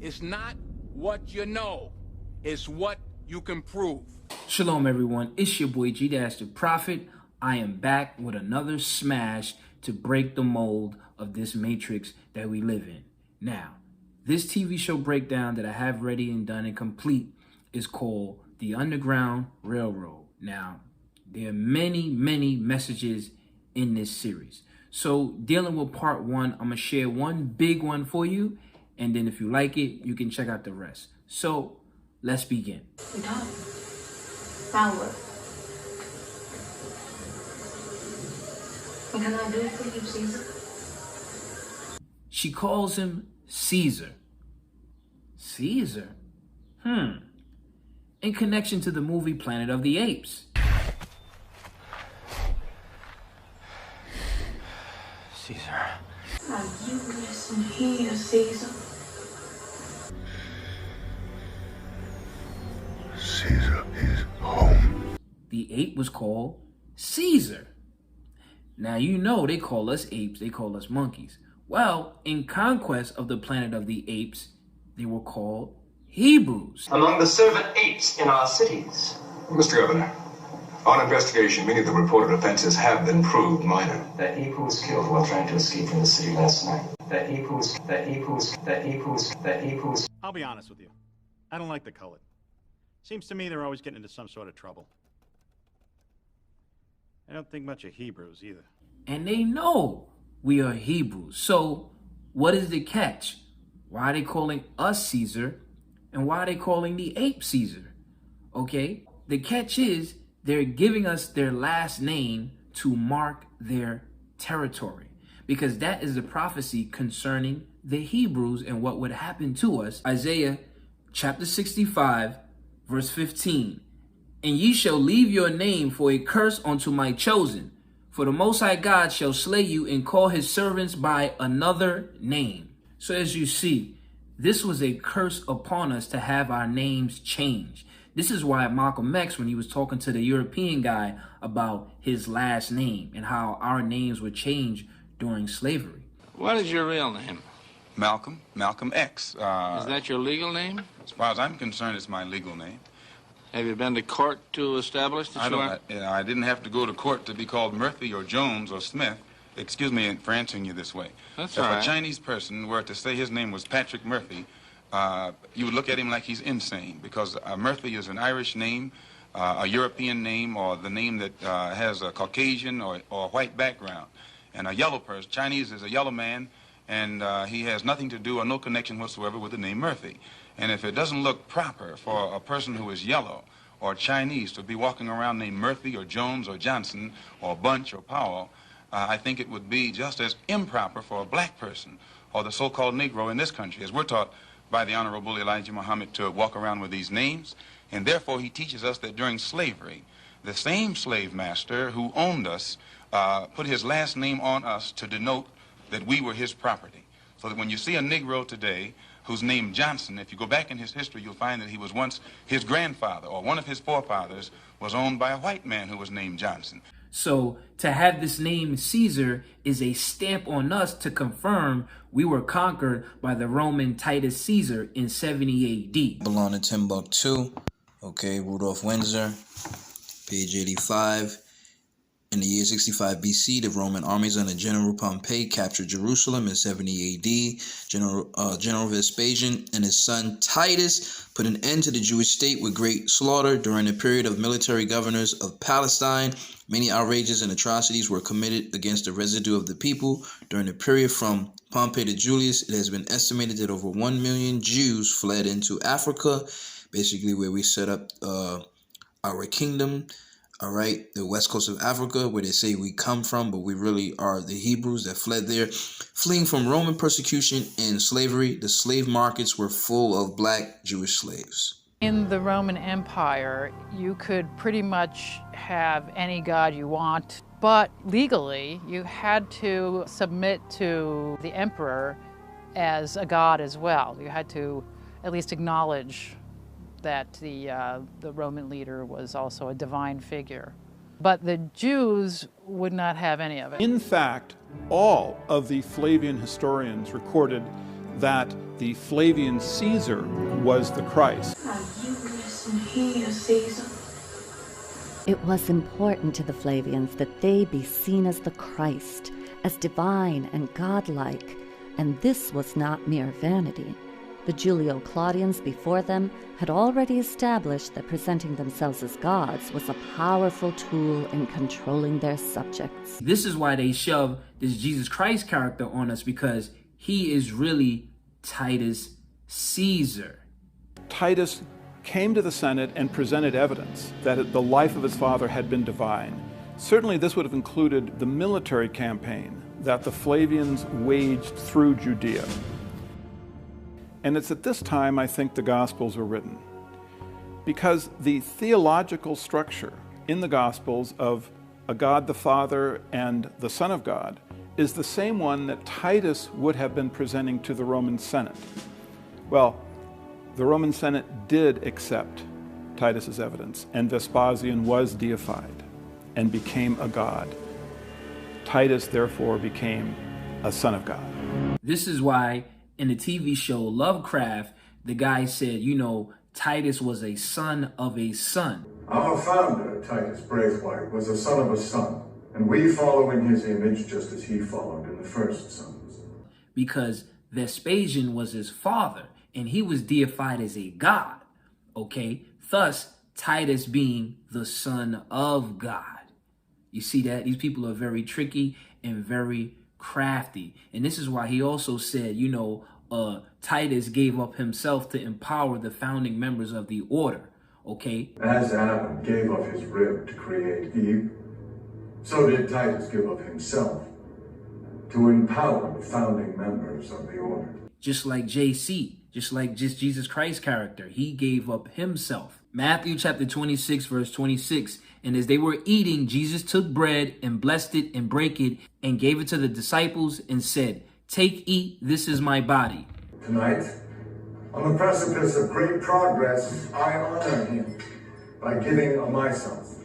It's not what you know, it's what you can prove. Shalom everyone, it's your boy G-the-Prophet. I am back with another smash to break the mold of this matrix that we live in. Now, this TV show breakdown that I have ready and done and complete is called The Underground Railroad. Now, there are many messages in this series. So dealing with part one, I'm gonna share one big one for you, and then if you like it, you can check out the rest. So let's begin. We're done. Now what? What can I do for you, Caesar? She calls him Caesar. Caesar? In connection to the movie Planet of the Apes. Caesar. Now you listen here, Caesar. Caesar is home. The ape was called Caesar. Now you know they call us apes, they call us monkeys. Well, in conquest of the Planet of the Apes, they were called Hebrews. Among the servant apes in our cities. Mr. Governor, on investigation, many of the reported offenses have been proved minor. That ape who was killed while trying to escape from the city last night. That ape who was. I'll be honest with you. I don't like the colored. Seems to me they're always getting into some sort of trouble. I don't think much of Hebrews either. And they know we are Hebrews. So what is the catch? Why are they calling us Caesar? And why are they calling the ape Caesar? Okay, the catch is they're giving us their last name to mark their territory, because that is the prophecy concerning the Hebrews and what would happen to us. Isaiah chapter 65, verse 15. And ye shall leave your name for a curse unto my chosen, for the Most High God shall slay you and call his servants by another name. So as you see, this was a curse upon us to have our names changed. This is why Malcolm X, when he was talking to the European guy about his last name and how our names were changed during slavery. What is your real name? Malcolm X. Is that your legal name? As far as I'm concerned, it's my legal name. Have you been to court to establish that you are? I didn't have to go to court to be called Murphy or Jones or Smith. Excuse me for answering you this way. That's if all right. a Chinese person were to say his name was Patrick Murphy, you would look at him like he's insane, because Murphy is an Irish name, a European name, or the name that has a Caucasian or white background. And a yellow person, Chinese is a yellow man, and he has nothing to do or no connection whatsoever with the name Murphy. And if it doesn't look proper for a person who is yellow or Chinese to be walking around named Murphy or Jones or Johnson or Bunch or Powell, I think it would be just as improper for a black person or the so-called Negro in this country, as we're taught by the Honorable Elijah Muhammad, to walk around with these names. And therefore he teaches us that during slavery, the same slave master who owned us put his last name on us to denote that we were his property. So that when you see a Negro today who's named Johnson, if you go back in his history, you'll find that he was once, his grandfather or one of his forefathers was owned by a white man who was named Johnson. So to have this name Caesar is a stamp on us to confirm we were conquered by the Roman Titus Caesar in 70 AD. Belong to Timbuktu. Okay, Rudolph Windsor, page 85. In the year 65 BC, the Roman armies under General Pompey captured Jerusalem. In 70 AD, General Vespasian and his son Titus put an end to the Jewish state with great slaughter. During the period of military governors of Palestine, many outrages and atrocities were committed against the residue of the people. During the period from Pompey to Julius, it has been estimated that over 1 million Jews fled into Africa, basically where we set up our kingdom. All right, the west coast of Africa, where they say we come from, but we really are the Hebrews that fled there. Fleeing from Roman persecution and slavery, the slave markets were full of black Jewish slaves. In the Roman Empire, you could pretty much have any god you want, but legally, you had to submit to the emperor as a god as well. You had to at least acknowledge that the Roman leader was also a divine figure. But the Jews would not have any of it. In fact, all of the Flavian historians recorded that the Flavian Caesar was the Christ. Now you listen here, Caesar. It was important to the Flavians that they be seen as the Christ, as divine and godlike, and this was not mere vanity. The Julio-Claudians before them had already established that presenting themselves as gods was a powerful tool in controlling their subjects. This is why they shove this Jesus Christ character on us, because he is really Titus Caesar. Titus came to the Senate and presented evidence that the life of his father had been divine. Certainly this would have included the military campaign that the Flavians waged through Judea. And it's at this time I think the Gospels were written, because the theological structure in the Gospels of a God the Father and the Son of God is the same one that Titus would have been presenting to the Roman Senate. Well, the Roman Senate did accept Titus's evidence, and Vespasian was deified and became a god. Titus therefore became a son of God. This is why in the TV show Lovecraft, the guy said, you know, Titus was a son of a son. Our founder, Titus Braithwaite, was a son of a son, and we follow in his image just as he followed in the first sons. Because Vespasian was his father, and he was deified as a god, okay? Thus, Titus being the son of God. You see that? These people are very tricky and very crafty. And this is why he also said, you know, Titus gave up himself to empower the founding members of the order, okay? As Adam gave up his rib to create Eve, so did Titus give up himself to empower the founding members of the order. Just like JC, just like Jesus Christ character, he gave up himself. Matthew chapter 26, verse 26. And as they were eating, Jesus took bread and blessed it and brake it and gave it to the disciples and said, "Take, eat, this is my body." Tonight, on the precipice of great progress, I honor him by giving of myself.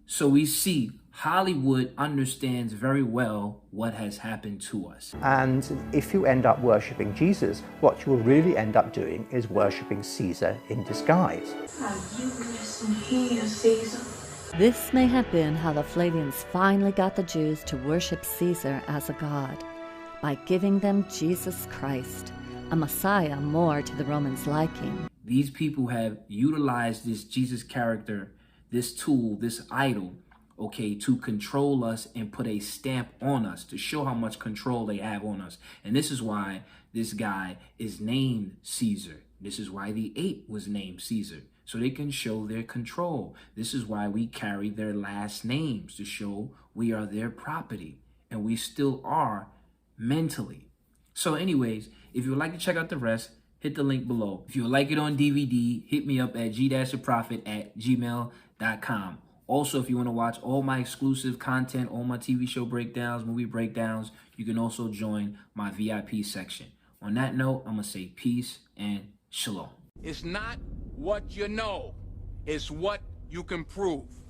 So we see Hollywood understands very well what has happened to us. And if you end up worshipping Jesus, what you will really end up doing is worshipping Caesar in disguise. Now you listen here, Caesar. This may have been how the Flavians finally got the Jews to worship Caesar as a god, by giving them Jesus Christ, a Messiah more to the Romans' liking. These people have utilized this Jesus character, this tool, this idol, okay, to control us and put a stamp on us to show how much control they have on us. And this is why this guy is named Caesar. This is why the ape was named Caesar, so they can show their control. This is why we carry their last names, to show we are their property, and we still are mentally. So anyways, if you would like to check out the rest, hit the link below. If you would like it on DVD, hit me up at PayGdashtheprophet@gmail.com. Also, if you want to watch all my exclusive content, all my TV show breakdowns, movie breakdowns, you can also join my VIP section. On that note, I'm going to say peace and shalom. It's not what you know, it's what you can prove.